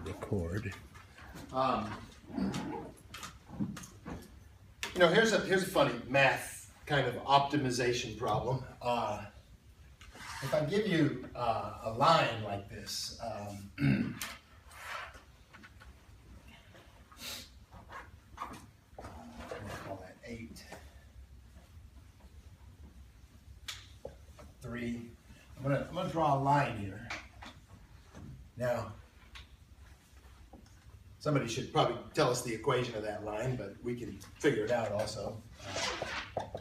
record. You know, here's a funny math kind of optimization problem. If I give you a line like this, I'm gonna call that 8, 3. I'm gonna draw a line here. Now, somebody should probably tell us the equation of that line, but we can figure it out also.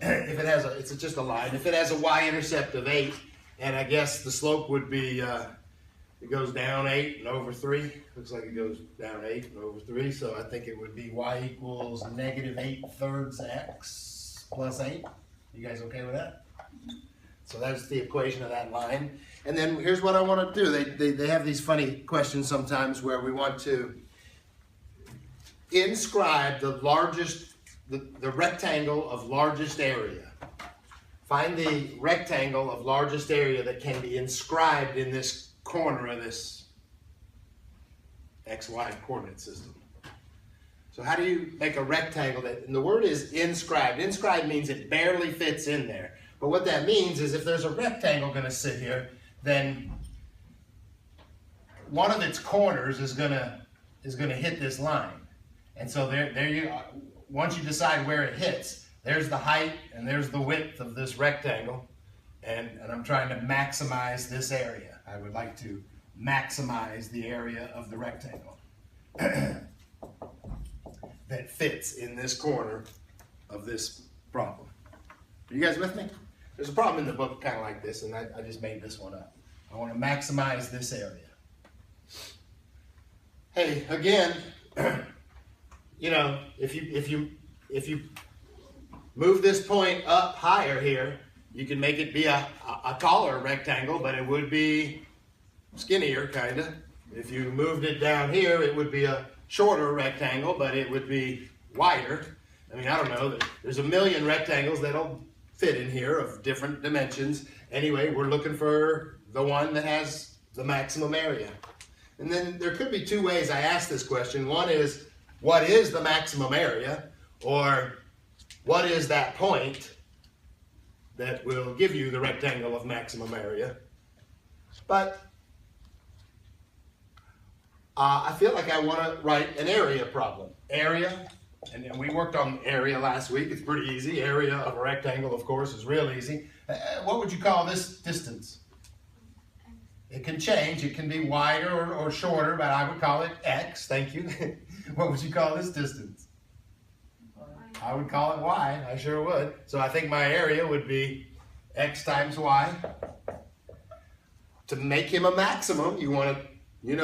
If it has it's just a line. If it has a y-intercept of 8, and I guess the slope would be, it goes down 8 and over 3. Looks like it goes down 8 and over 3, so I think it would be y equals -8/3 x plus 8. You guys okay with that? So that's the equation of that line. And then here's what I want to do. They have these funny questions sometimes where we want to inscribe the largest, the rectangle of largest area. Find the rectangle of largest area that can be inscribed in this corner of this XY coordinate system. So how do you make a rectangle that, and the word is inscribed. Inscribed means it barely fits in there. But what that means is if there's a rectangle going to sit here, then one of its corners is going to hit this line. And so there you, once you decide where it hits, there's the height and there's the width of this rectangle. And I'm trying to maximize this area. I would like to maximize the area of the rectangle that fits in this corner of this problem. Are you guys with me? There's a problem in the book kind of like this, and I just made this one up. I want to maximize this area. Hey, again, you know, if you move this point up higher here, you can make it be a taller rectangle, but it would be skinnier, kind of. If you moved it down here, it would be a shorter rectangle, but it would be wider. I mean, I don't know. There's a million rectangles that'll fit in here of different dimensions. Anyway, we're looking for the one that has the maximum area. And then there could be two ways I ask this question. One is, what is the maximum area? Or what is that point that will give you the rectangle of maximum area? But I feel like I want to write an area problem. Area, and we worked on area last week. It's pretty easy. Area of a rectangle, of course, is real easy. What would you call this distance? It can change. It can be wider or shorter, but I would call it x. Thank you. What would you call this distance? I would call it y. I sure would. So I think my area would be x times y. To make him a maximum, you want to, you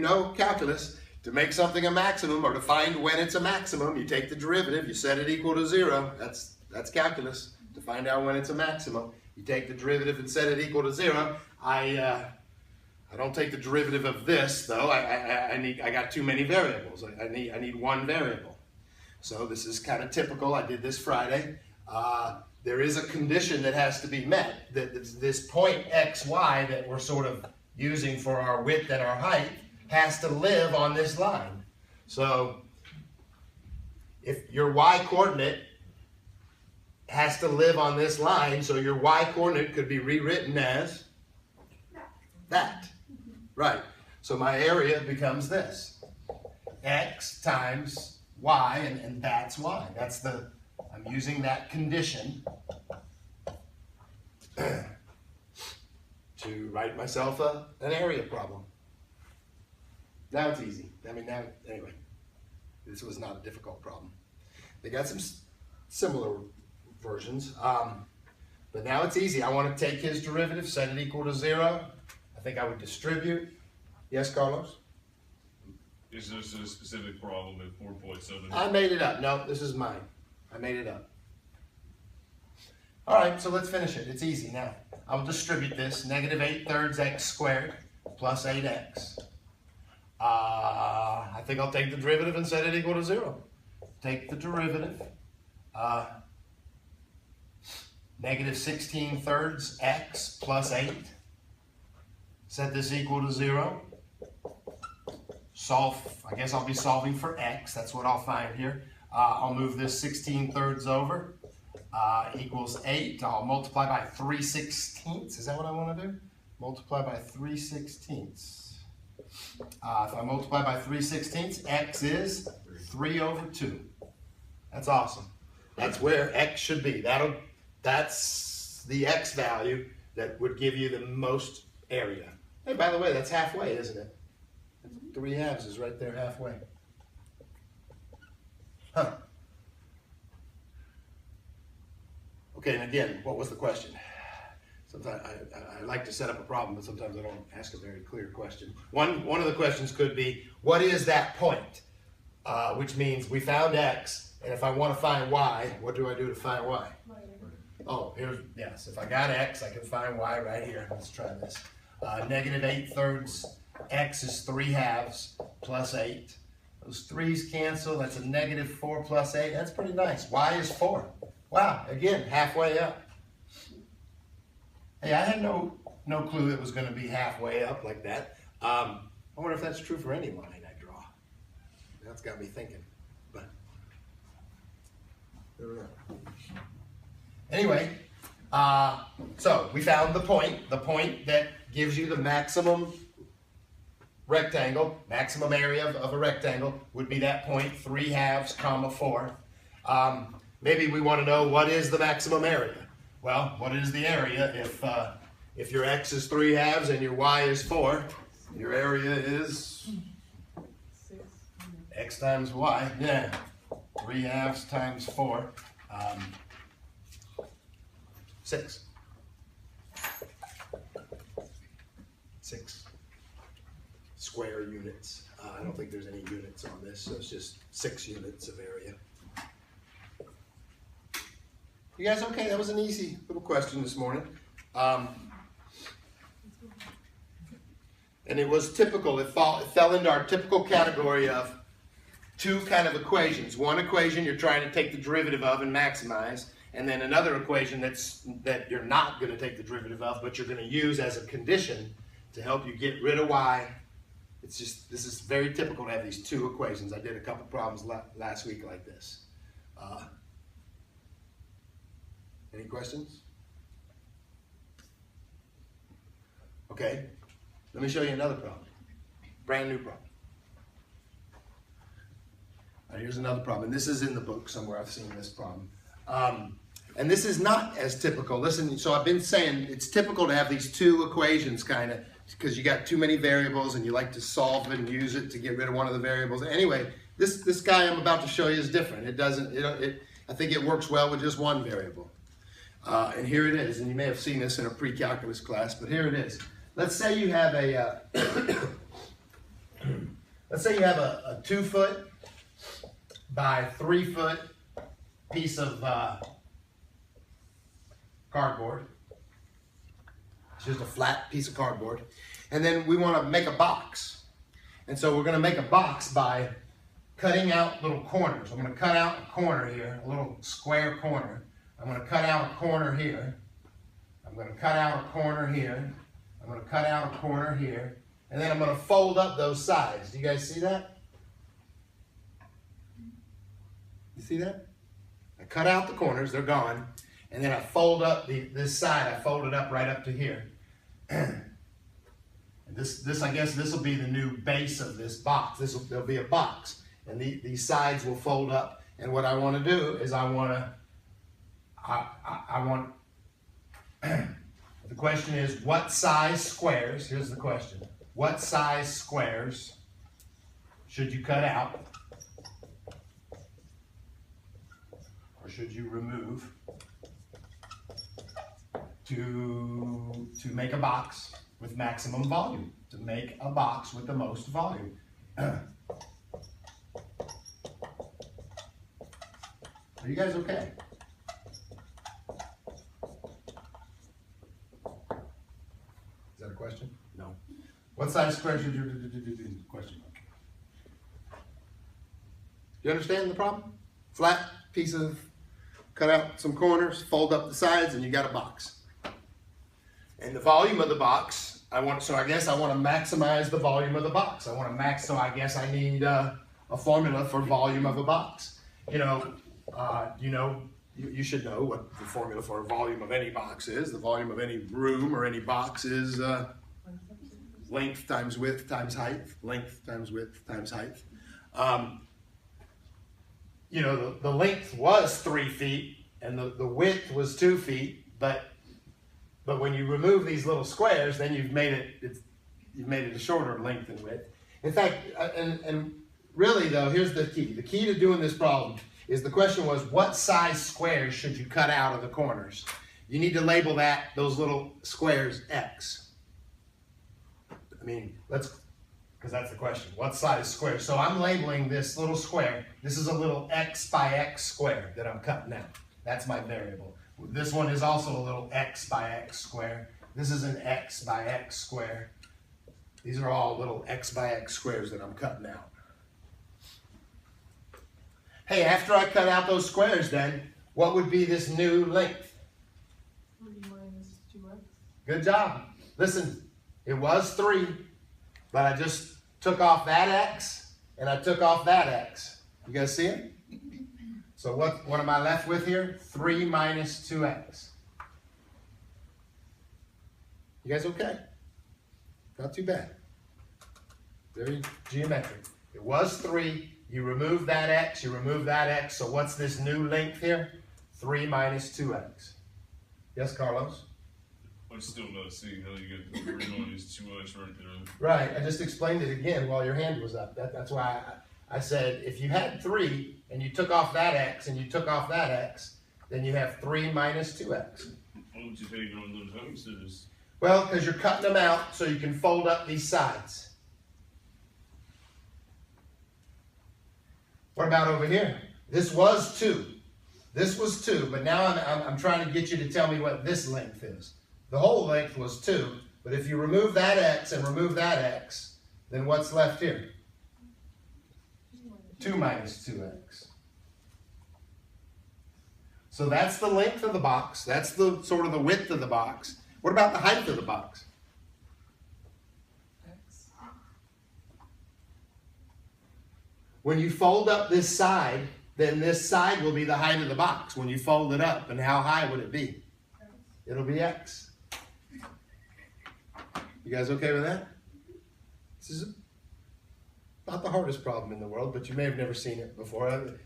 know calculus. To make something a maximum, or to find when it's a maximum, you take the derivative, you set it equal to 0. That's calculus. To find out when it's a maximum, you take the derivative and set it equal to 0. I don't take the derivative of this though. I got too many variables. I need one variable. So this is kind of typical. I did this Friday. There is a condition that has to be met. That this point xy that we're sort of using for our width and our height has to live on this line. So if your y coordinate has to live on this line, so your y coordinate could be rewritten as that. Right. So my area becomes this. X times y, and that's y. I'm using that condition to write myself an area problem. Now it's easy. I mean, now, anyway, this was not a difficult problem. They got some similar versions, but now it's easy. I want to take his derivative, set it equal to 0. I think I would distribute. Yes, Carlos? Is this a specific problem at 4.7? I made it up. No, this is mine. I made it up. All right, so let's finish it. It's easy now. I'll distribute this. -8/3 x squared plus 8x. I think I'll take the derivative and set it equal to 0. Take the derivative. -16/3 x plus 8. Set this equal to 0. I guess I'll be solving for x. That's what I'll find here. I'll move this 16/3 over. Equals 8. I'll multiply by 3/16. Is that what I want to do? Multiply by 3/16. If I multiply by 3/16, x is 3/2. That's awesome. That's where x should be. That's the x value that would give you the most area. Hey, by the way, that's halfway, isn't it? 3/2 is right there halfway. Huh. Okay, and again, what was the question? Sometimes I like to set up a problem, but sometimes I don't ask a very clear question. One of the questions could be, what is that point? Which means we found x, and if I want to find y, what do I do to find y? Oh, yes, if I got x, I can find y right here. Let's try this. -8/3, x is 3/2 plus 8. Those 3's cancel, that's a -4 plus 8. That's pretty nice. Y is 4. Wow, again, halfway up. Hey, I had no clue it was going to be halfway up like that. I wonder if that's true for any line I draw. That's got me thinking. But I don't know. Anyway, so we found the point that gives you the maximum rectangle, maximum area of a rectangle would be that point, 3/2, 4. Maybe we want to know what is the maximum area. Well, what is the area if your x is 3/2 and your y is 4? Your area is 6. x times y. Yeah, 3/2 times 4. 6. 6 square units. I don't think there's any units on this, so it's just 6 units of area. You guys okay? That was an easy little question this morning. And it was typical. It fell into our typical category of two kind of equations. One equation you're trying to take the derivative of and maximize, and then another equation that you're not going to take the derivative of, but you're going to use as a condition to help you get rid of y. This is very typical to have these two equations. I did a couple problems last week like this. Any questions? Okay, let me show you another problem. Brand new problem. All right, here's another problem, and this is in the book somewhere. I've seen this problem. And this is not as typical. Listen, so I've been saying it's typical to have these two equations kind of, because you got too many variables and you like to solve it and use it to get rid of one of the variables. Anyway, this guy I'm about to show you is different. I think it works well with just one variable. And here it is, and you may have seen this in a pre-calculus class, but here it is. Let's say you have a 2-foot by 3-foot piece of cardboard. It's just a flat piece of cardboard. And then we want to make a box. And so we're going to make a box by cutting out little corners. I'm going to cut out a corner here, a little square corner. I'm going to cut out a corner here. I'm going to cut out a corner here. I'm going to cut out a corner here. And then I'm going to fold up those sides. Do you guys see that? You see that? I cut out the corners, they're gone. And then I fold up this side, I fold it up right up to here. And this I guess this will be the new base of this box. There'll be a box. And these sides will fold up. And what I want to do is I want the question is, what size squares, here's the question, what size squares should you cut out or should you remove to make a box with maximum volume, to make a box with the most volume? Are you guys okay? Is that a question? No. What size square should you do? Question mark. You understand the problem? Flat piece of, cut out some corners, fold up the sides, and you got a box. And the volume of the box so I guess I want to maximize the volume of the box. So I guess I need a formula for volume of a box. You should know what the formula for a volume of any box is. The volume of any room or any box is length times width times height. Length times width times height. The length was 3 feet and the width was 2 feet, but when you remove these little squares, then you've made it a shorter length and width. In fact, and really though, here's the key. The key to doing this problem is the question was, what size squares should you cut out of the corners? You need to label those little squares X. Because that's the question. What size square? So I'm labeling this little square. This is a little X by X square that I'm cutting out. That's my variable. This one is also a little X by X square. This is an X by X square. These are all little X by X squares that I'm cutting out. Hey, after I cut out those squares then, what would be this new length? 3 minus 2x. Good job. Listen, it was 3, but I just took off that X and I took off that X. You guys see it? So what am I left with here? 3 minus 2x. You guys okay? Not too bad. Very geometric. It was 3. You remove that X, you remove that X. So what's this new length here? 3 minus 2x. Yes, Carlos? I'm still not seeing how you get the 3 minus 2x right there. Right, I just explained it again while your hand was up. That's why I said if you had 3 and you took off that X and you took off that X, then you have 3 minus 2x. Why would you take on those X's? Well, because you're cutting them out so you can fold up these sides. What about over here? This was 2. This was 2, but now I'm trying to get you to tell me what this length is. The whole length was 2, but if you remove that X and remove that X, then what's left here? 2 minus 2x. So that's the length of the box. That's the sort of the width of the box. What about the height of the box? X. When you fold up this side, then this side will be the height of the box. When you fold it up, and how high would it be? It'll be X. You guys okay with that? This is not the hardest problem in the world, but you may have never seen it before.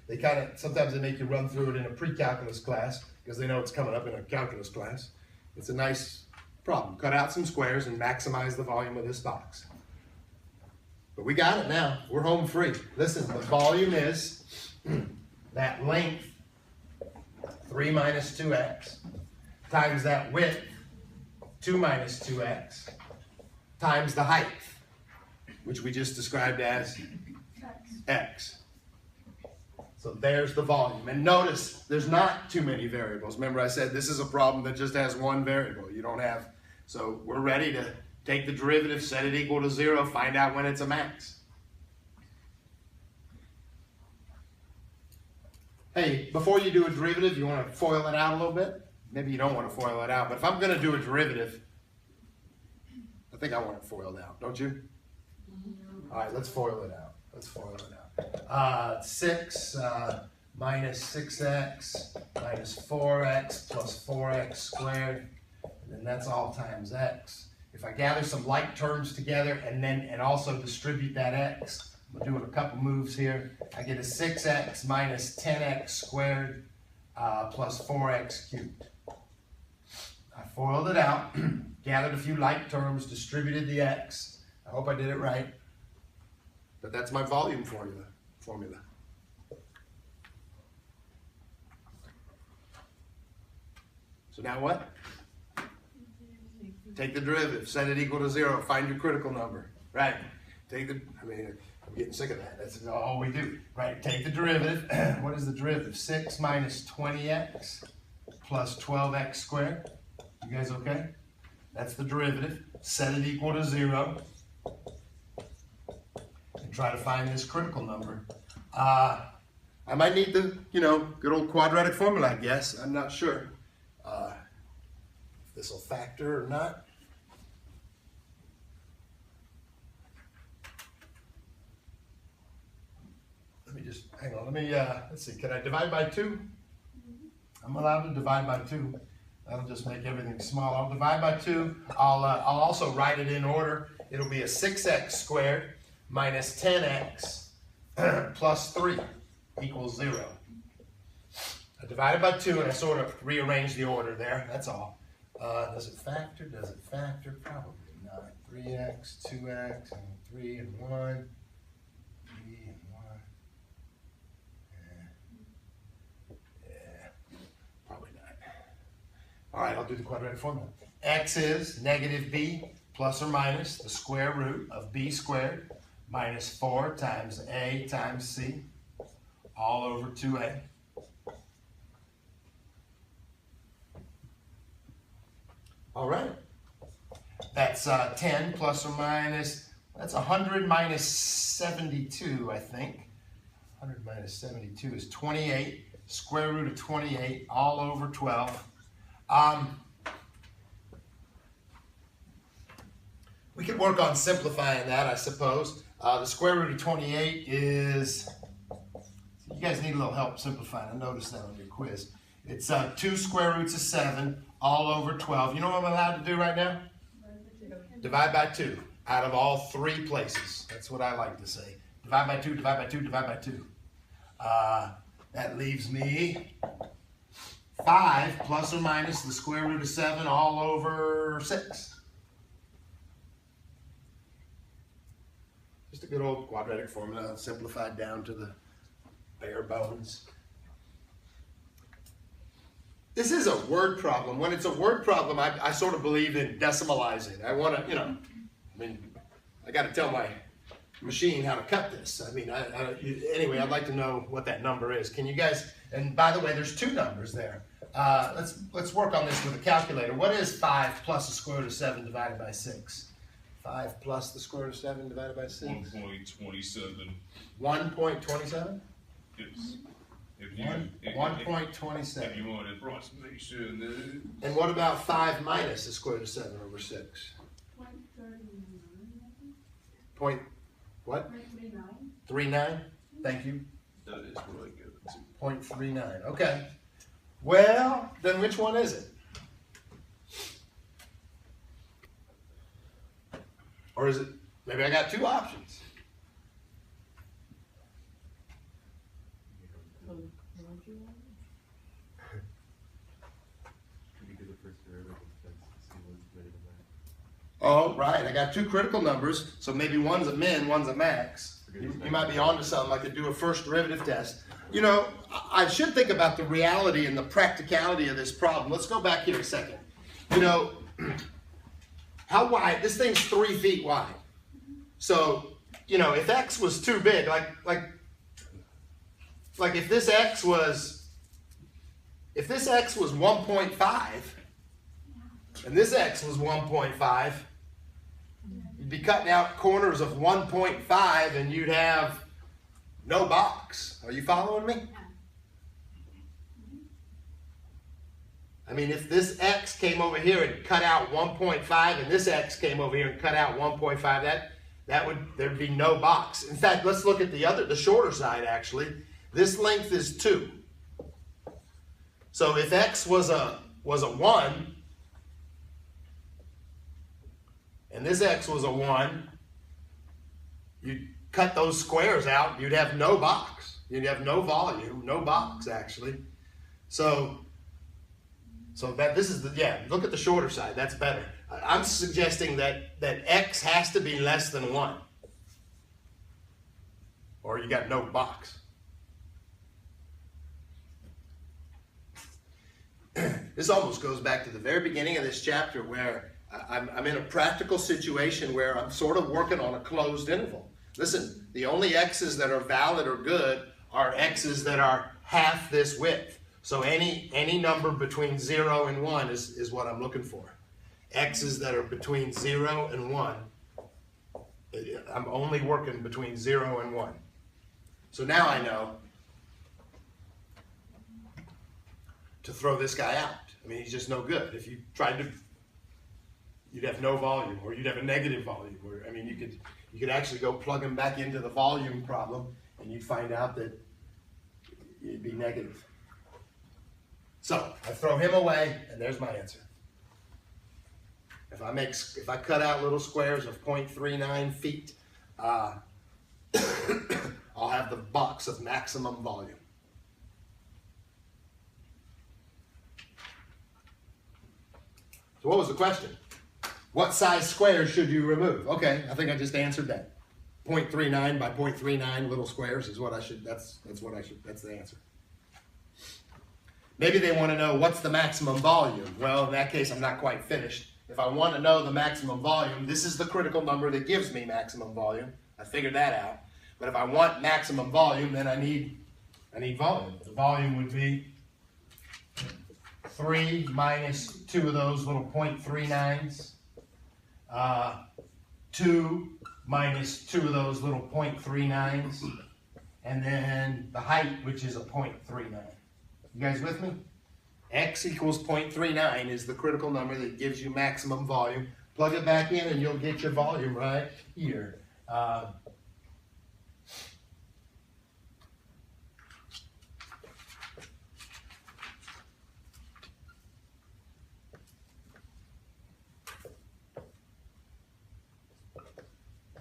Sometimes they make you run through it in a pre-calculus class because they know it's coming up in a calculus class. It's a nice problem. Cut out some squares and maximize the volume of this box. But we got it now. We're home free. Listen, the volume is that length, 3 minus 2x, times that width, 2 minus 2x, times the height, which we just described as x. So there's the volume. And notice, there's not too many variables. Remember I said this is a problem that just has one variable. You don't have, so we're ready to take the derivative, set it equal to 0, find out when it's a max. Hey, before you do a derivative, you want to FOIL it out a little bit? Maybe you don't want to FOIL it out, but if I'm going to do a derivative, I think I want it FOILed out, don't you? All right, let's FOIL it out. Let's FOIL it out. 6 minus 6x minus 4x plus 4x squared, and then that's all times x. If I gather some like terms together and also distribute that x, I'm doing a couple moves here. I get a 6x minus 10x squared plus 4x cubed. I FOILed it out, gathered a few like terms, distributed the x. I hope I did it right. But that's my volume formula. So now what? Take the derivative, set it equal to 0, find your critical number. Right. I'm getting sick of that. That's all we do. Right, take the derivative. What is the derivative? 6 minus 20x plus 12x squared. You guys okay? That's the derivative. Set it equal to 0. And try to find this critical number. I might need the, good old quadratic formula, I guess. I'm not sure if this will factor or not. just, hang on, let me, let's see, can I divide by 2? I'm allowed to divide by 2. That'll just make everything small. I'll divide by 2. I'll also write it in order. It'll be a 6x squared minus 10x plus 3 equals 0. I divided by 2 and I sort of rearranged the order there, that's all. Does it factor? Does it factor? Probably not. 3x, 2x, and 3 and 1. 3 and 1. Yeah, probably not. All right, I'll do the quadratic formula. X is negative b plus or minus the square root of b squared minus 4 times a times c all over 2a. All right. That's 10 plus or minus, that's 100 minus 72, I think. 100 minus 72 is 28. Square root of 28 all over 12. We could work on simplifying that, I suppose. The square root of 28 is, you guys need a little help simplifying. I noticed that on your quiz. It's 2 square roots of 7 all over 12. You know what I'm allowed to do right now? Divide by 2 out of all 3 places. That's what I like to say. Divide by 2, divide by 2, divide by 2. That leaves me 5 plus or minus the square root of 7 all over 6. Just a good old quadratic formula, simplified down to the bare bones. This is a word problem. When it's a word problem, I sort of believe in decimalizing. I want to, I got to tell my machine how to cut this. Anyway, I'd like to know what that number is. Can you guys, and by the way, there's 2 numbers there. Let's work on this with a calculator. What is 5 plus the square root of 7 divided by 6? 5 plus the square root of 7 divided by 6? 1.27. 1.27? Yes. 1.27. If you want an approximation, And what about 5 minus the square root of 7 over 6? 0.39. Point, what? 39? Thank you. that is really good too. 0.39. Okay. Well, then which one is it? Or is it, maybe I got 2 options. Oh, right. I got 2 critical numbers, so maybe one's a min, one's a max. You might be onto something. I could do a first derivative test. You know, I should think about the reality and the practicality of this problem. Let's go back here a second. You know, how wide? This thing's 3 feet wide. So, you know, if x was too big, like if this x was 1.5 and this x was 1.5, you'd be cutting out corners of 1.5 and you'd have no box. Are you following me? I mean, if this x came over here and cut out 1.5 and this x came over here and cut out 1.5, there'd be no box. In fact, let's look at the shorter side actually. This length is 2. So if x was a 1 and this x was a 1, you'd cut those squares out, you'd have no box. You'd have no volume, no box actually. So that this is look at the shorter side, that's better. I'm suggesting that x has to be less than 1. Or you got no box. This almost goes back to the very beginning of this chapter where I'm in a practical situation where I'm sort of working on a closed interval. Listen, the only x's that are valid or good are x's that are half this width. So any number between 0 and 1 is what I'm looking for. X's that are between 0 and 1, I'm only working between 0 and 1. So now I know to throw this guy out. I mean, he's just no good. If you tried to, you'd have no volume, or you'd have a negative volume. Or I mean, you could actually go plug him back into the volume problem, and you'd find out that It'd be negative. So I throw him away, and there's my answer. If I cut out little squares of 0.39 feet, I'll have the box of maximum volume. So what was the question? What size squares should you remove? Okay, I think I just answered that. 0.39 by 0.39 little squares is what I should, that's the answer. Maybe they want to know what's the maximum volume. Well, in that case, I'm not quite finished. If I want to know the maximum volume, this is the critical number that gives me maximum volume. I figured that out. But if I want maximum volume, then I need volume. The volume would be 3 minus 2 of those little 0.39s. 2 minus 2 of those little 0.39s. And then the height, which is a 0.39. You guys with me? X equals 0.39 is the critical number that gives you maximum volume. Plug it back in and you'll get your volume right here. I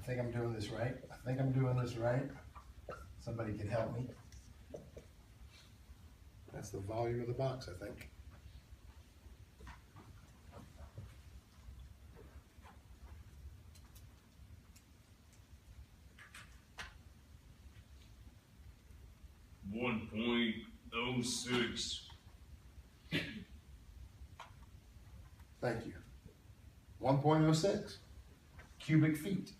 think I'm doing this right. Somebody can help me. That's the volume of the box, I think. .06. Thank you. 1.06 cubic feet.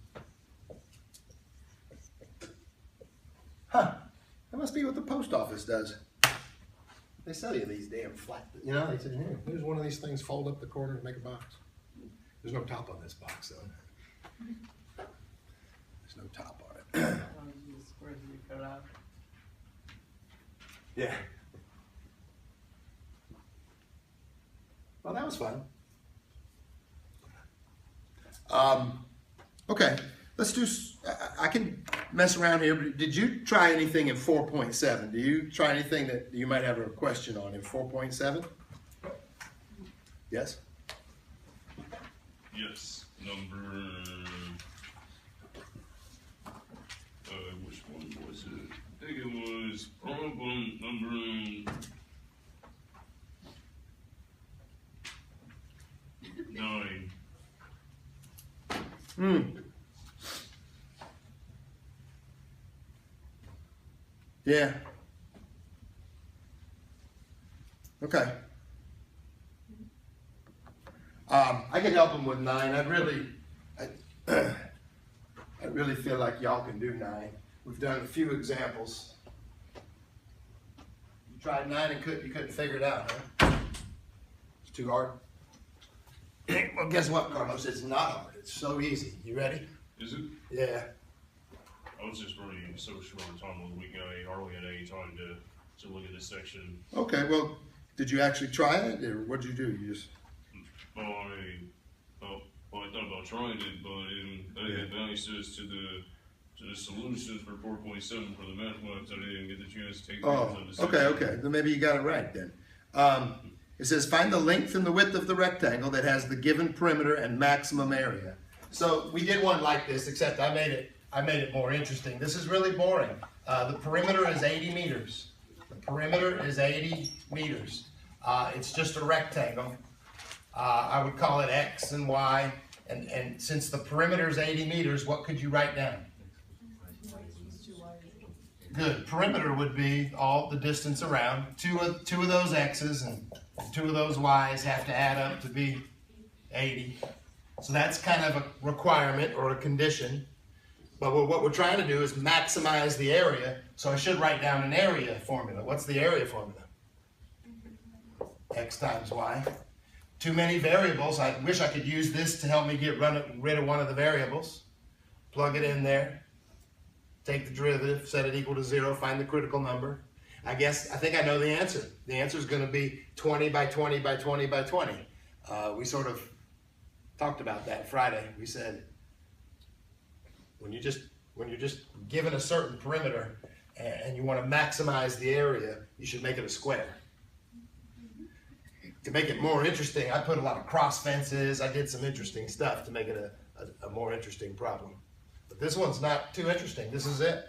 Huh. That must be what the post office does. They sell you these damn flat, you know, they say, here, here's one of these things, fold up the corners, make a box. There's no top on this box, though. There's no top on it. Yeah. Well, that was fun. Okay, let's do, I can mess around here, but did you try anything in 4.7? Do you try anything that you might have a question on in 4.7? Yes? Yes, number, which one was it? I think it was problem number 9. Yeah. Okay. I can help them with 9. I really feel like y'all can do 9. We've done a few examples. You tried 9 and you couldn't figure it out, huh? It's too hard. Well, guess what, Carlos? It's not hard. It's so easy. You ready? Is it? Yeah. I was just really so short on time on the weekend. I hardly had any time to look at this section. Okay, well, did you actually try it, or what did you do? You just... Well, I thought about trying it, but I didn't have access to the solutions for 4.7 for the math ones. I didn't get the chance to take the of the section. Okay. Then maybe you got it right then. It says find the length and the width of the rectangle that has the given perimeter and maximum area. So we did one like this, except I made it more interesting. This is really boring. The perimeter is 80 meters. The perimeter is 80 meters. It's just a rectangle. I would call it X and Y. And since the perimeter is 80 meters, what could you write down? Good. Perimeter would be all the distance around. Two of those X's and 2 of those Y's have to add up to be 80. So that's kind of a requirement or a condition. But what we're trying to do is maximize the area. So I should write down an area formula. What's the area formula? X times Y. Too many variables. I wish I could use this to help me get rid of one of the variables. Plug it in there. Take the derivative, set it equal to 0, find the critical number. I think I know the answer. The answer is going to be 20 by 20 by 20 by 20. We sort of talked about that Friday. We said when you're just given a certain perimeter, and you want to maximize the area, you should make it a square. To make it more interesting, I put a lot of cross fences. I did some interesting stuff to make it a more interesting problem. But this one's not too interesting. This is it.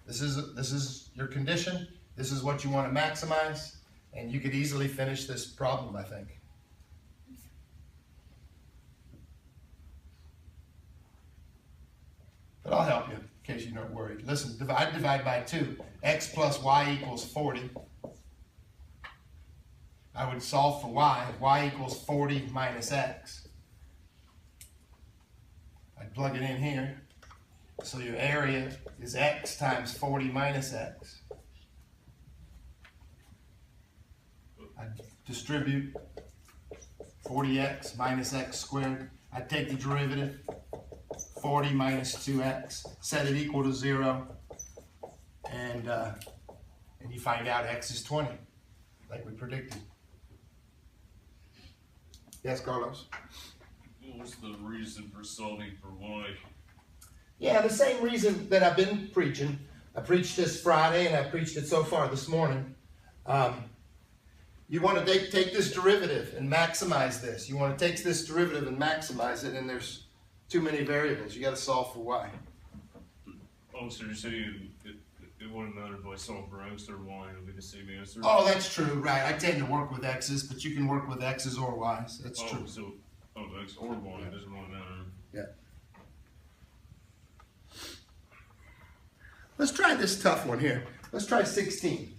This is your condition. This is what you want to maximize, and you could easily finish this problem, I think. But I'll help you in case you're not worried. Listen, divide by 2. X plus y equals 40. I would solve for y. Y equals 40 minus x. I'd plug it in here. So your area is x times 40 minus x. I'd distribute 40x minus x squared. I'd take the derivative. 40 minus 2x, set it equal to 0, and you find out x is 20, like we predicted. Yes, Carlos? What's the reason for solving for y? Yeah, the same reason that I've been preaching. I preached this Friday, and I preached it so far this morning. You want to take this derivative and maximize this. You want to take this derivative and maximize it, and there's too many variables. You got to solve for y. Oh, so you're saying it wouldn't matter if I solve for x or y, it'll be the same answer? Oh, that's true, right. I tend to work with x's, but you can work with x's or y's. That's true. So, x or y, it doesn't really matter. Yeah. Let's try this tough one here. Let's try 16.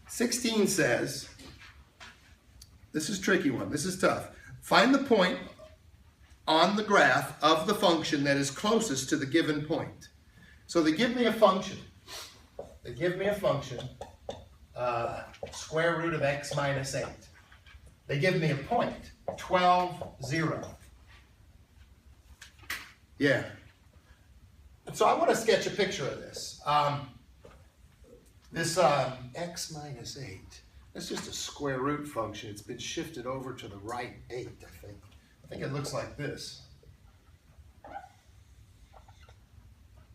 (16) says, this is a tricky one, this is tough. Find the point on the graph of the function that is closest to the given point. So they give me a function. They give me a function, square root of x minus 8. They give me a point, 12, 0. Yeah. So I want to sketch a picture of this. This x minus 8, that's just a square root function. It's been shifted over to the right 8, I think. I think it looks like this.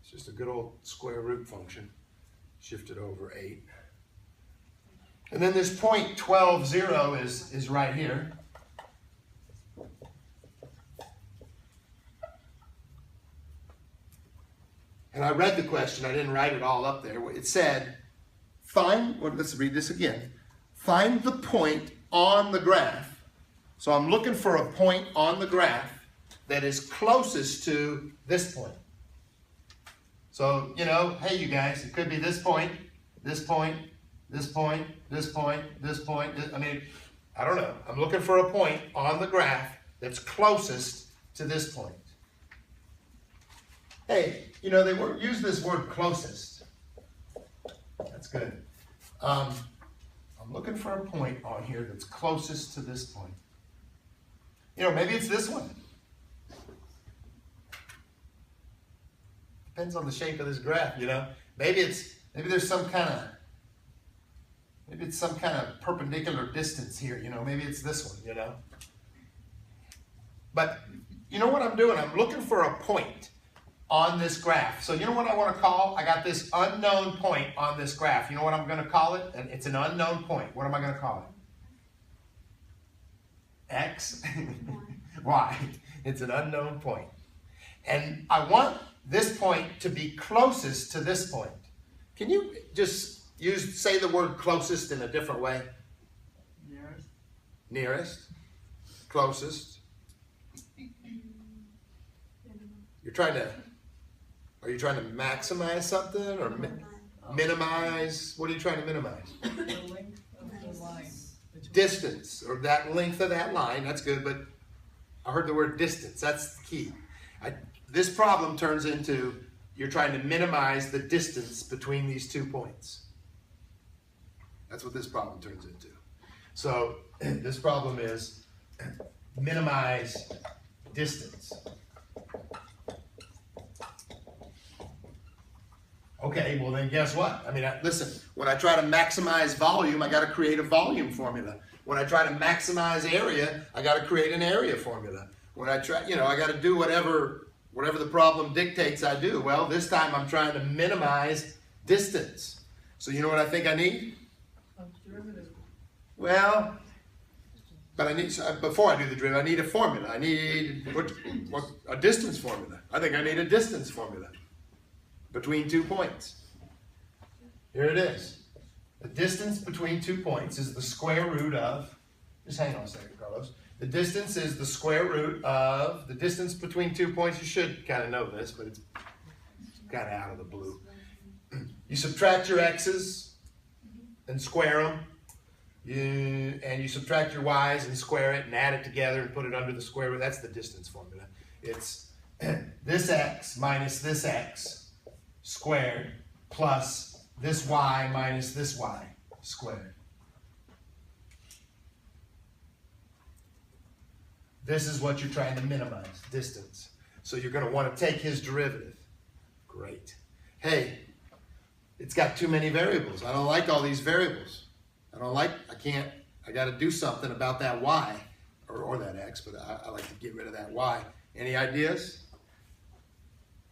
It's just a good old square root function, shifted over 8. And then this point 12, 0 is right here. And I read the question, I didn't write it all up there. It said, let's read this again. Find the point on the graph. So I'm looking for a point on the graph that is closest to this point. So, you know, hey you guys, it could be this point, this point, this point, this point, this point. I mean, I don't know. I'm looking for a point on the graph that's closest to this point. Hey, you know, they use this word closest. That's good. I'm looking for a point on here that's closest to this point. You know, maybe it's this one. Depends on the shape of this graph, you know. Maybe there's some kind of perpendicular distance here, you know. Maybe it's this one, you know. But you know what I'm doing? I'm looking for a point on this graph. So you know what I want to call? I got this unknown point on this graph. You know what I'm going to call it? And it's an unknown point. What am I going to call it? X? Y. It's an unknown point. And I want this point to be closest to this point. Can you just say the word closest in a different way? Nearest. Nearest. Closest. Are you trying to maximize something or minimize? What are you trying to minimize? The length of the line. Distance, or that length of that line. That's good, but I heard the word distance. That's the key. This problem turns into you're trying to minimize the distance between these 2 points. That's what this problem turns into. So this problem is minimize distance. Okay, well then guess what? I mean, listen, when I try to maximize volume, I got to create a volume formula. When I try to maximize area, I got to create an area formula. When I try, you know, I got to do whatever whatever the problem dictates I do. Well, this time I'm trying to minimize distance. So you know what I think I need? A derivative. Well, but I need, before I do the derivative, I need a formula. I need a distance formula. I think I need a distance formula between 2 points. Here it is. The distance between 2 points is the square root of, just hang on a second, Carlos. The distance is the square root of, the distance between 2 points, you should kind of know this, but it's kind of out of the blue. You subtract your x's and square them. And you subtract your y's and square it and add it together and put it under the square root. That's the distance formula. It's this x minus this x squared plus this y minus this y squared. This is what you're trying to minimize, distance. So you're going to want to take his derivative. Great. Hey, it's got too many variables. I don't like all these variables. I got to do something about that y, or that x, but I like to get rid of that y. Any ideas?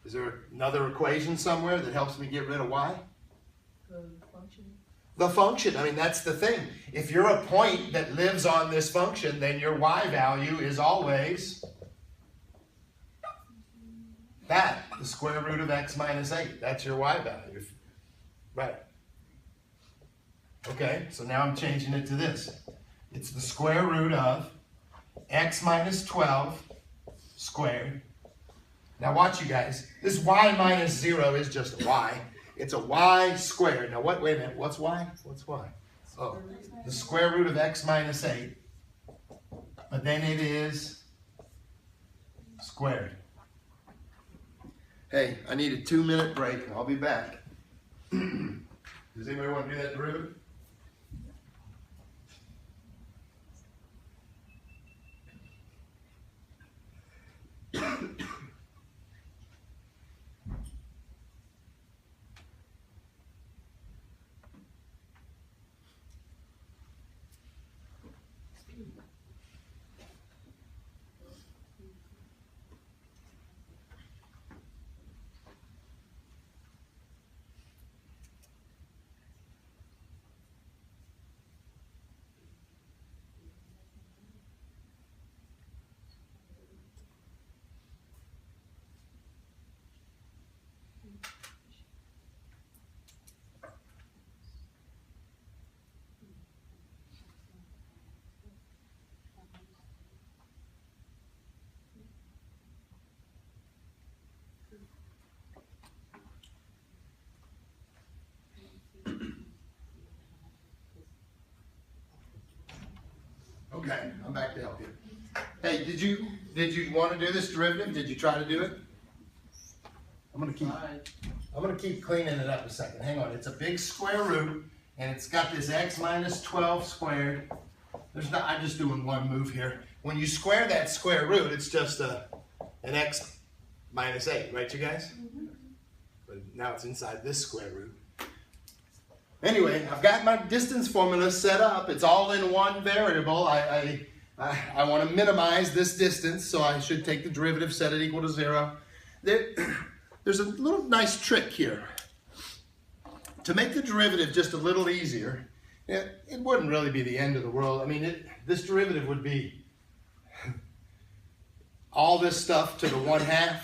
Is there another equation somewhere that helps me get rid of y? The function. The function, I mean, that's the thing. If you're a point that lives on this function, then your y value is always that, the square root of x minus 8. That's your y value. Right. Okay, so now I'm changing it to this. It's the square root of x minus 12 squared. Now watch, you guys. This y minus 0 is just a y. It's a y squared. Now wait a minute. What's y? What's y? Oh, the square root of x minus 8. But then it is squared. Hey, I need a 2-minute break. I'll be back. Does anybody want to do that derivative? Okay, I'm back to help you. Hey, did you want to do this derivative? Did you try to do it? I'm gonna keep cleaning it up a second. Hang on. It's a big square root, and it's got this x minus 12 squared. I'm just doing one move here. When you square that square root, it's just an x minus 8, right, you guys? But now it's inside this square root. Anyway, I've got my distance formula set up. It's all in one variable. I want to minimize this distance, so I should take the derivative, set it equal to 0. There's a little nice trick here. To make the derivative just a little easier, it wouldn't really be the end of the world. I mean, this derivative would be all this stuff to the 1/2,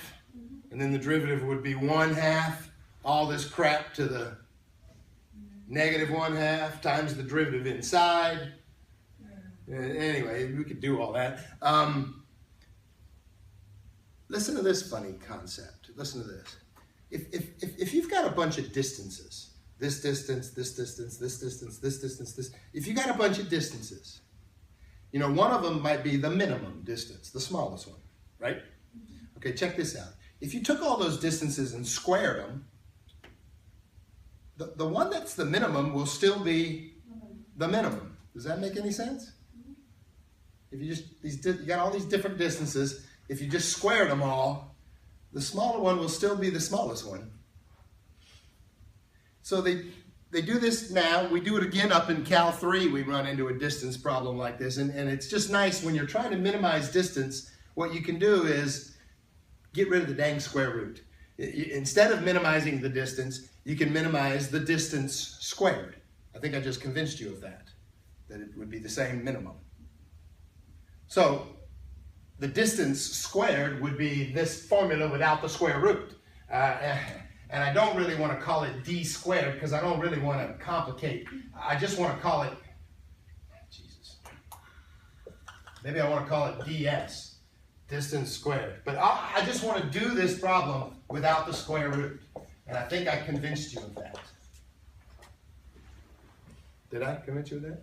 and then the derivative would be 1/2 all this crap to the negative 1/2 times the derivative inside. Anyway, we could do all that. Listen to this funny concept. Listen to this. If you've got a bunch of distances, this distance, this distance, this distance, this distance, this, if you got a bunch of distances, you know, one of them might be the minimum distance, the smallest one, right? Okay, check this out. If you took all those distances and squared them, the one that's the minimum will still be the minimum. Does that make any sense? If you you got all these different distances, if you just squared them all, the smaller one will still be the smallest one. So they do this now. We do it again up in Cal 3. We run into a distance problem like this. And it's just nice when you're trying to minimize distance, what you can do is get rid of the dang square root. Instead of minimizing the distance, you can minimize the distance squared. I think I just convinced you of that it would be the same minimum. So the distance squared would be this formula without the square root. And I don't really want to call it d squared because I don't really want to complicate. I just want to call it, Jesus, maybe I want to call it ds, distance squared. But I just want to do this problem without the square root. And I think I convinced you of that. Did I convince you of that?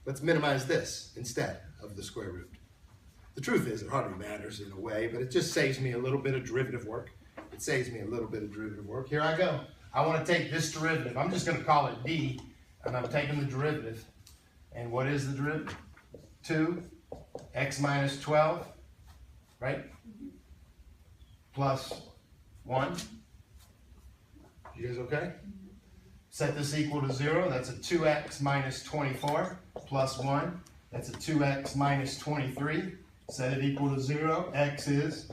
Let's minimize this instead of the square root. The truth is, it hardly matters in a way, but it just saves me a little bit of derivative work. It saves me a little bit of derivative work. Here I go. I want to take this derivative. I'm just going to call it d, and I'm taking the derivative. And what is the derivative? 2x minus 12, right? Plus 1. You guys okay? Set this equal to 0. That's a 2x minus 24 plus 1. That's a 2x minus 23. Set it equal to 0. X is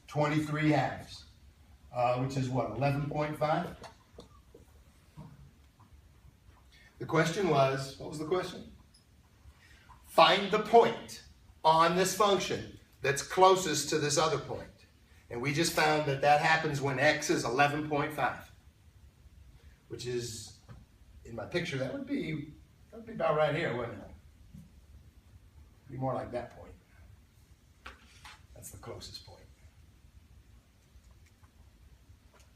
23 halves, which is what, 11.5? The question was, what was the question? Find the point on this function that's closest to this other point. And we just found that that happens when x is 11.5, which is, in my picture, that would be about right here, wouldn't it? Be more like that point. That's the closest point.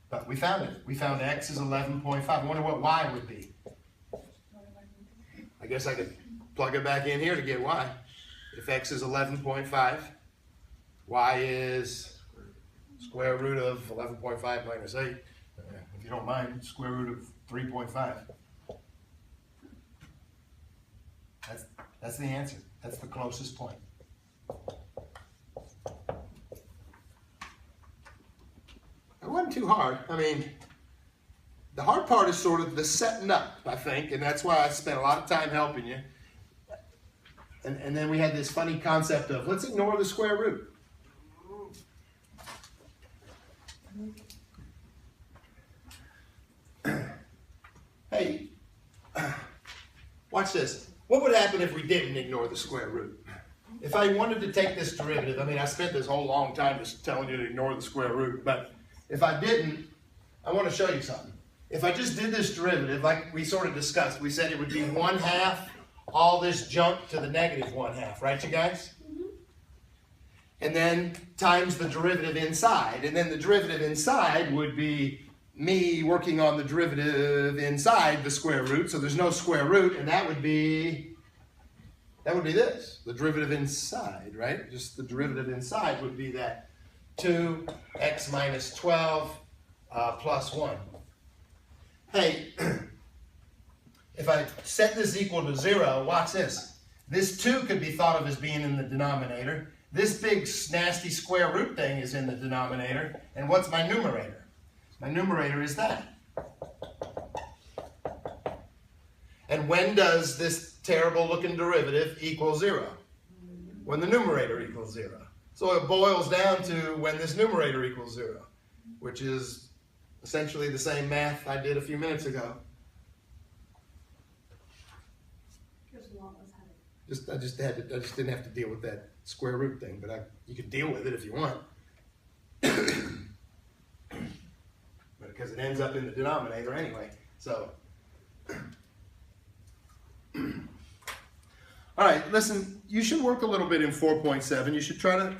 But we found it. We found x is 11.5. I wonder what y would be. I guess I could plug it back in here to get y. If x is 11.5, y is square root of 11.5 minus 8. If you don't mind, square root of 3.5. That's the answer. That's the closest point. It wasn't too hard. I mean, the hard part is sort of the setting up, I think, and that's why I spent a lot of time helping you. And then we had this funny concept of, let's ignore the square root. Hey, watch this. What would happen if we didn't ignore the square root? If I wanted to take this derivative, I mean, I spent this whole long time just telling you to ignore the square root, but if I didn't, I want to show you something. If I just did this derivative, like we sort of discussed, we said it would be 1/2 all this junk to the negative 1/2, right, you guys? And then times the derivative inside, and then the derivative inside would be me working on the derivative inside the square root, so there's no square root, and that would be this, the derivative inside, right? Just the derivative inside would be that 2x minus 12 plus 1. Hey, if I set this equal to 0, watch this. This 2 could be thought of as being in the denominator. This big nasty square root thing is in the denominator. And what's my numerator? My numerator is that. And when does this terrible looking derivative equal 0? When the numerator equals 0. So it boils down to when this numerator equals 0, which is essentially the same math I did a few minutes ago. I just didn't have to deal with that square root thing, but you could deal with it if you want. But because it ends up in the denominator anyway. So, all right, listen, you should work a little bit in 4.7. You should try to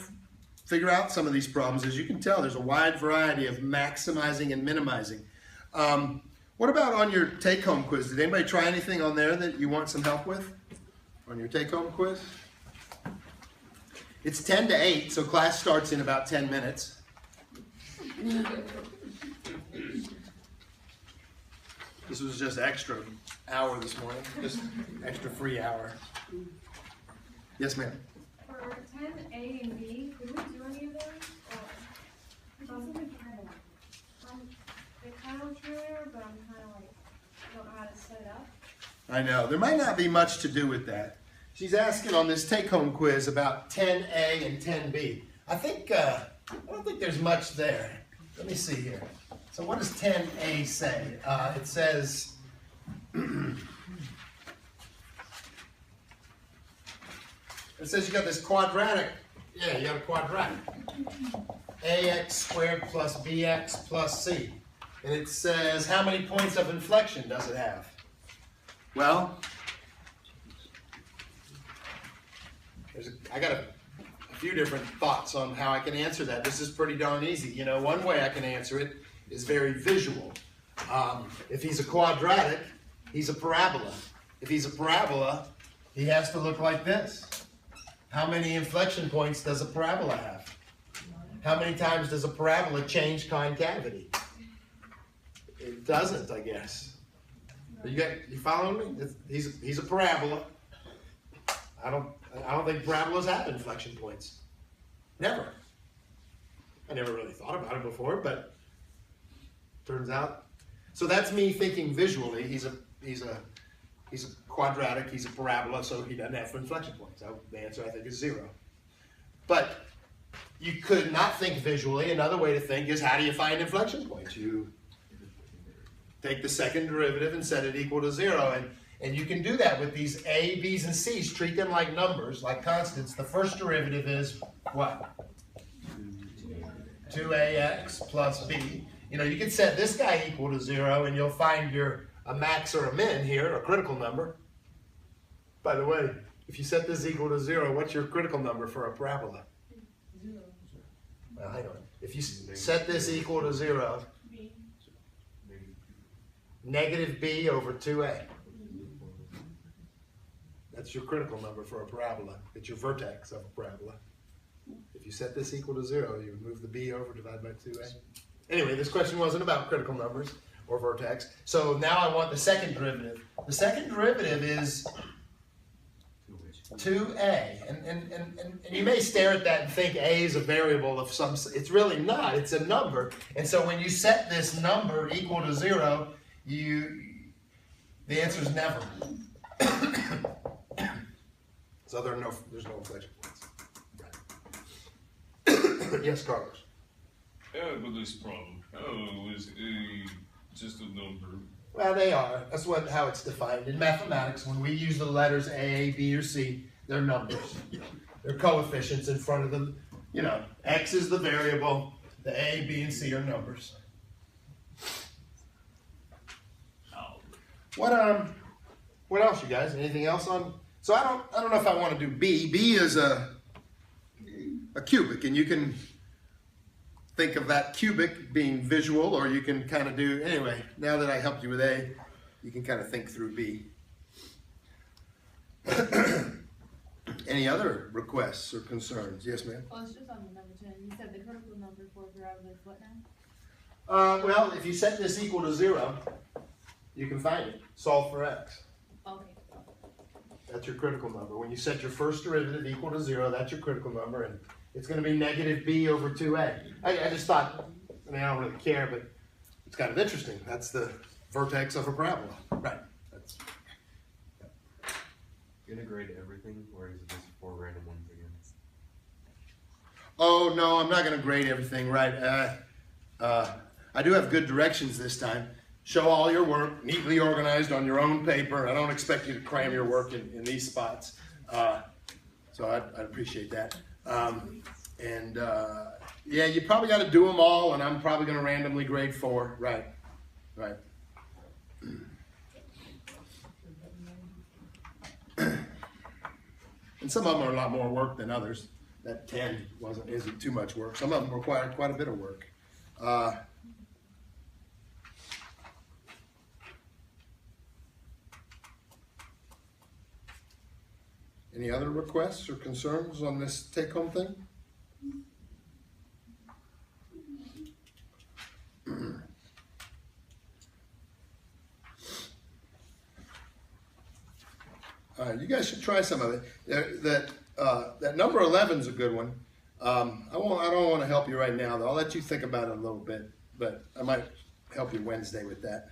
figure out some of these problems. As you can tell, there's a wide variety of maximizing and minimizing. What about on your take-home quiz? Did anybody try anything on there that you want some help with? On your take-home quiz? It's 10 to 8, so class starts in about 10 minutes. This was just extra hour this morning, just extra free hour. Yes, ma'am. For 10A and B, did we do any of those? They kind of true, but I'm kind of like, I don't know how to set it up. I know. There might not be much to do with that. She's asking on this take-home quiz about 10A and 10B. I don't think there's much there. Let me see here. So what does 10a say? It says, you got this quadratic. Yeah, you got a quadratic. ax squared plus bx plus c. And it says, how many points of inflection does it have? Well, I got a few different thoughts on how I can answer that. This is pretty darn easy. You know, one way I can answer it is very visual. If he's a quadratic, he's a parabola. If he's a parabola, he has to look like this. How many inflection points does a parabola have? How many times does a parabola change concavity? It doesn't, I guess. You following me? He's a parabola. I don't think parabolas have inflection points. Never. I never really thought about it before, but turns out. So that's me thinking visually. He's a quadratic. He's a parabola, so he doesn't have inflection points. So the answer, I think, is 0. But you could not think visually. Another way to think is, how do you find inflection points? You take the second derivative and set it equal to 0, and you can do that with these a, b's, and c's. Treat them like numbers, like constants. The first derivative is what? 2ax plus b. You know, you can set this guy equal to 0, and you'll find a max or a min here, a critical number. By the way, if you set this equal to 0, what's your critical number for a parabola? 0. Well, hang on. If you set this equal to 0, negative b over 2a. That's your critical number for a parabola. It's your vertex of a parabola. If you set this equal to 0, you would move the b over, divide by 2a. Anyway, this question wasn't about critical numbers or vertex. So now I want the second derivative. The second derivative is 2a. And you may stare at that and think a is a variable of some. It's really not. It's a number. And so when you set this number equal to 0, the answer is never. So there's no inflection points. Right. Yes, Carlos. Yeah, but this problem. Oh, is a just a number? Well, they are. That's how it's defined. In mathematics, when we use the letters A, B, or C, they're numbers. They're coefficients in front of them. You know, X is the variable. The A, B, and C are numbers. What else, you guys? Anything else on? So I don't know if I want to do B. B is a cubic, and you can think of that cubic being visual, or you can kind of do, anyway, now that I helped you with A, you can kind of think through B. Any other requests or concerns? Yes, ma'am? Oh, it's just on the number 10. You said the critical number for parabola is what now? Well, if you set this equal to 0, you can find it. Solve for X. Okay. That's your critical number. When you set your first derivative equal to 0, that's your critical number, and it's going to be negative b over 2a. I just thought, I mean, I don't really care, but it's kind of interesting. That's the vertex of a parabola. Right. That's, Integrate everything, or is it just 4 random ones again? oh, no, I'm not going to grade everything. Right. I do have good directions this time. Show all your work, neatly organized on your own paper. I don't expect you to cram your work in these spots. So I'd appreciate that. Yeah, you probably got to do them all, and I'm probably going to randomly grade 4. Right. Right. And some of them are a lot more work than others. That 10 isn't too much work. Some of them require quite a bit of work. Any other requests or concerns on this take-home thing? You guys should try some of it. That number 11 is a good one. I don't want to help you right now, though. I'll let you think about it a little bit, but I might help you Wednesday with that.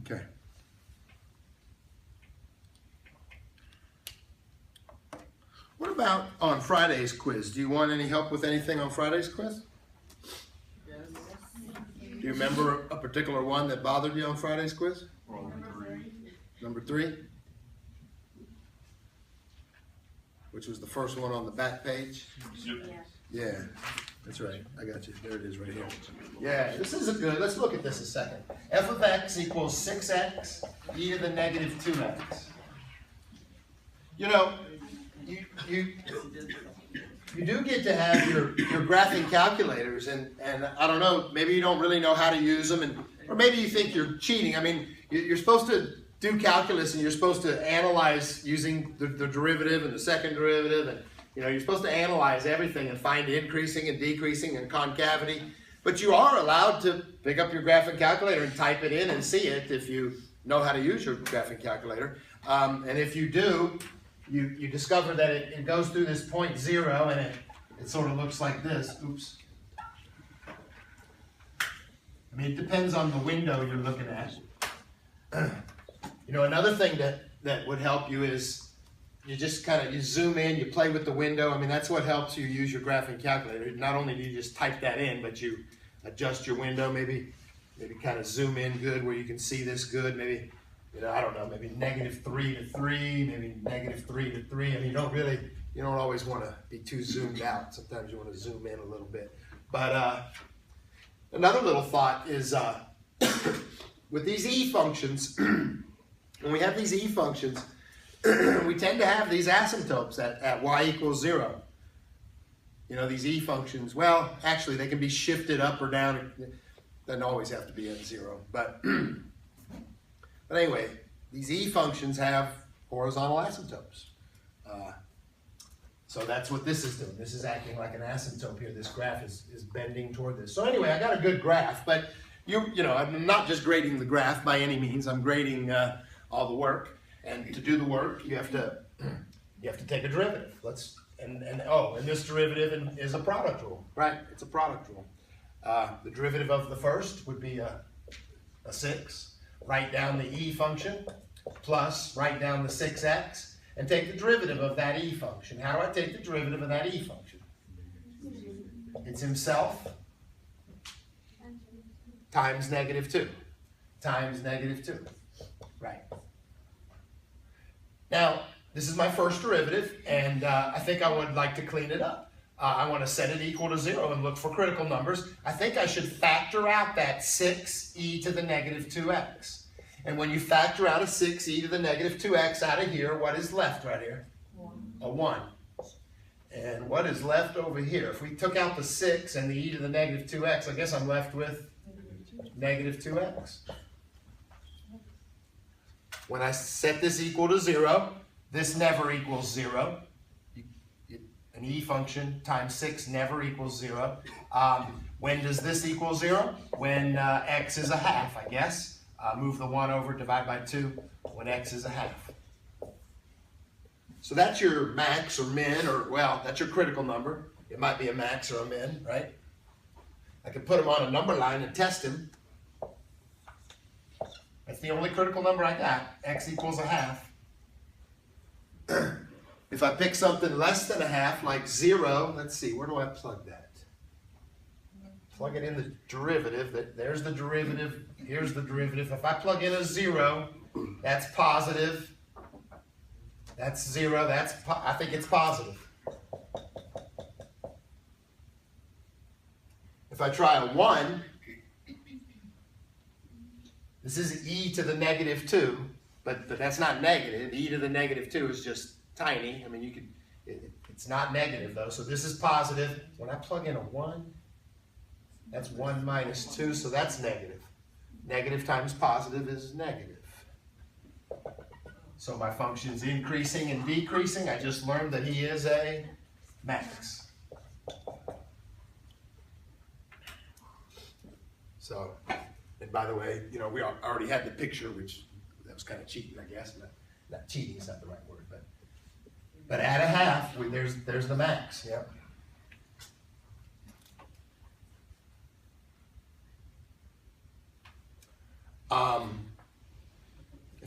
Okay. What about on Friday's quiz? Do you want any help with anything on Friday's quiz? Yes. Do you remember a particular one that bothered you on Friday's quiz? Problem 3. Number 3? Which was the first one on the back page? Yep. Yeah, that's right. I got you. There it is right here. Yeah, this is a good, let's look at this a second. F of x equals 6x e to the negative 2x. You know, you do get to have your graphing calculators, and I don't know, maybe you don't really know how to use them, or maybe you think you're cheating. I mean, you're supposed to do calculus, and you're supposed to analyze using the derivative and the second derivative, and you're supposed to analyze everything and find increasing and decreasing and concavity. But you are allowed to pick up your graphing calculator and type it in and see it if you know how to use your graphing calculator. And if you do, you discover that it goes through this point 0, and it sort of looks like this. Oops. I mean, it depends on the window you're looking at. Another thing that would help you is you just you zoom in, you play with the window. I mean, that's what helps you use your graphing calculator. Not only do you just type that in, but you adjust your window, maybe kind of zoom in good where you can see this good. Maybe, I don't know, maybe -3 to 3, maybe -3 to 3. I mean, you don't always want to be too zoomed out. Sometimes you want to zoom in a little bit. But another little thought is with these e functions, when we have these e functions, we tend to have these asymptotes at y equals 0. These e functions, well, actually they can be shifted up or down. It doesn't always have to be at 0. But anyway, these e functions have horizontal asymptotes. So that's what this is doing. This is acting like an asymptote here. This graph is bending toward this. So anyway, I got a good graph, but I'm not just grading the graph by any means. I'm grading all the work. And to do the work, you have to take a derivative. And this derivative is a product rule, right? It's a product rule. The derivative of the first would be a 6. Write down the e function plus write down the 6x and take the derivative of that e function. How do I take the derivative of that e function? It's himself times -2 times -2. Right. Now, this is my first derivative, and I think I would like to clean it up. I want to set it equal to 0 and look for critical numbers. I think I should factor out that 6e to the -2x. And when you factor out a 6e to the -2x out of here, what is left right here? 1. A 1. And what is left over here? If we took out the 6 and the e to the -2x, I guess I'm left with -2x. When I set this equal to 0, this never equals 0. An e function times 6 never equals 0. When does this equal 0? When x is a half, I guess. Move the 1 over, divide by 2, when x is a half. So that's your max or min, or, well, that's your critical number. It might be a max or a min, right? I could put them on a number line and test them. That's the only critical number I got. X equals a half. If I pick something less than a half, like 0, let's see, where do I plug that? Plug it in the derivative. There's the derivative. Here's the derivative. If I plug in a 0, that's positive. That's 0. I think it's positive. If I try a 1, this is e to the -2, but that's not negative. E to the -2 is just tiny. I mean, it's not negative though, so this is positive. When I plug in a 1, that's 1 minus 2, so that's negative. Negative times positive is negative. So my function's increasing and decreasing. I just learned that he is a max. So, and by the way, we already had the picture, which that was kind of cheating, I guess. Not cheating is not the right word, but at a half, there's the max. Yep.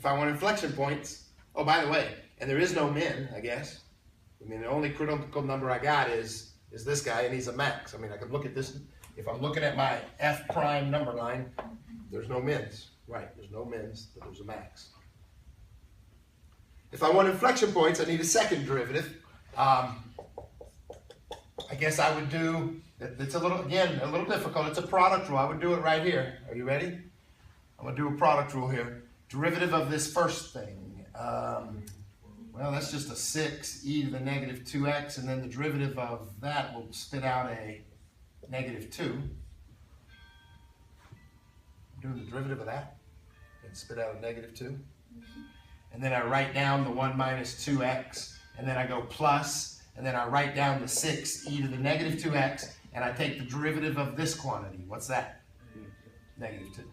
if I want inflection points, oh, by the way, and there is no min, I guess. I mean, the only critical number I got is this guy, and he's a max. I mean, I could look at this. If I'm looking at my F prime number line, there's no mins. Right, there's no mins, but there's a max. If I want inflection points, I need a second derivative. I guess I would do, it's a little difficult. It's a product rule. I would do it right here. Are you ready? I'm going to do a product rule here. Derivative of this first thing. Well, that's just a 6 e to the negative 2x, and then the derivative of that will spit out a negative 2. I'm doing the derivative of that and spit out a negative 2. And then I write down the 1 minus 2x, and then I go plus, and then I write down the 6 e to the negative 2x, and I take the derivative of this quantity. What's that? Negative 2.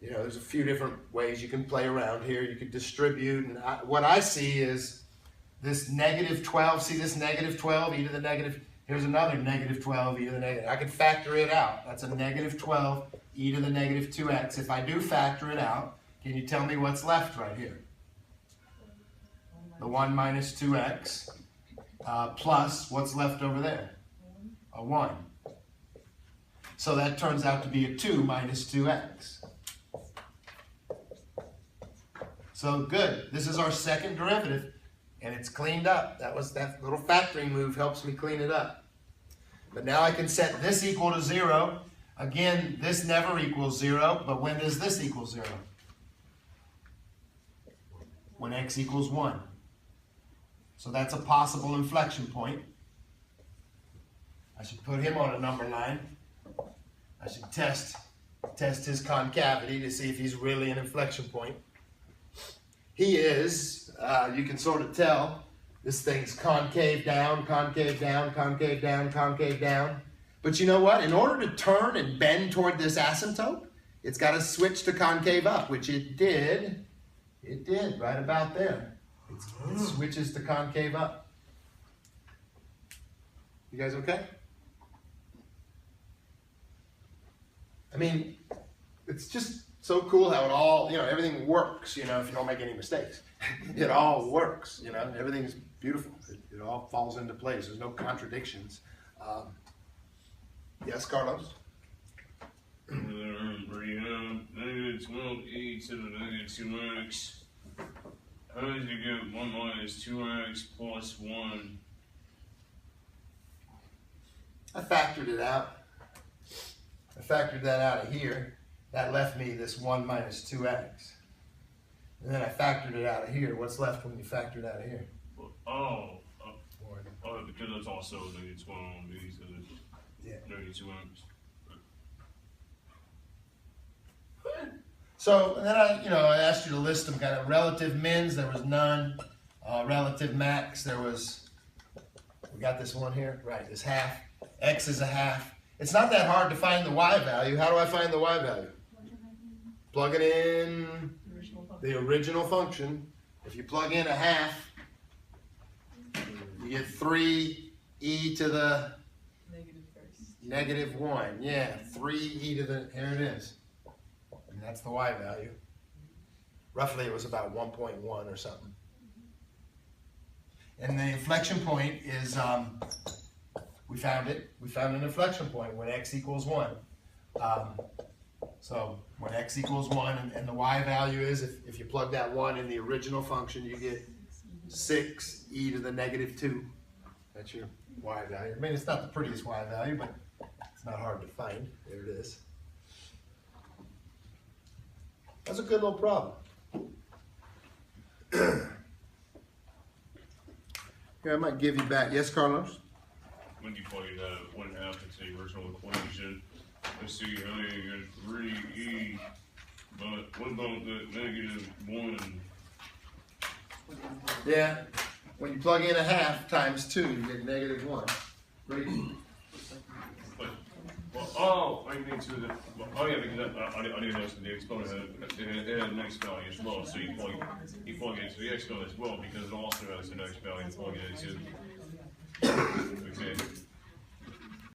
You know, there's a few different ways you can play around here. You could distribute, and what I see is this negative 12. See this negative 12 e to the negative. Here's another negative 12 e to the negative. I can factor it out. That's a negative 12 e to the negative 2x. If I do factor it out, can you tell me what's left right here? The 1 minus 2x plus what's left over there? A 1. So that turns out to be a 2 minus 2x. So good. This is our second derivative. And it's cleaned up. That little factoring move helps me clean it up. But now I can set this equal to 0. Again, this never equals 0, but when does this equal 0? When x equals 1. So that's a possible inflection point. I should put him on a number line. I should test his concavity to see if he's really an inflection point. He is, you can sort of tell, this thing's concave down, concave down, concave down, concave down. But you know what? In order to turn and bend toward this asymptote, it's got to switch to concave up, which it did. It did, right about there. It switches to concave up. You guys okay? I mean, it's just so cool how it all, everything works, if you don't make any mistakes. It all works, everything's beautiful. It all falls into place. There's no contradictions. Yes, Carlos? We have negative 12e to the negative 2x. How did you get 1 minus 2x plus 1? I factored it out. I factored that out of here. That left me this 1 minus 2x. And then I factored it out of here. What's left when you factor it out of here? Because it's also negative 12e, so it's negative 2x. So, and then I asked you to list them kind of relative mins. There was none. Relative max, we got this one here. Right, this half. X is a half. It's not that hard to find the y value. How do I find the y value? Plug it in the original function. If you plug in a half, you get 3e to the negative 1. Yeah, 3e to the, here it is. And that's the y value. Roughly it was about 1.1 or something. And the inflection point is, we found it. We found an inflection point when x equals 1. So when x equals 1 and the y value is, if you plug that 1 in the original function, you get 6e to the negative 2. That's your y value. I mean, it's not the prettiest y value, but it's not hard to find. There it is. That's a good little problem. Here, I might give you back. Yes, Carlos? When you plug in that 1/2 into the original equation, let's see how you get 3e, but what about the negative 1? Yeah. When you plug in a half times 2, you get negative 1. Great. I need to. Yeah, because I didn't notice that the exponent had an x value as well. So you plug it into the exponent as well because it also has an x value to plug it into.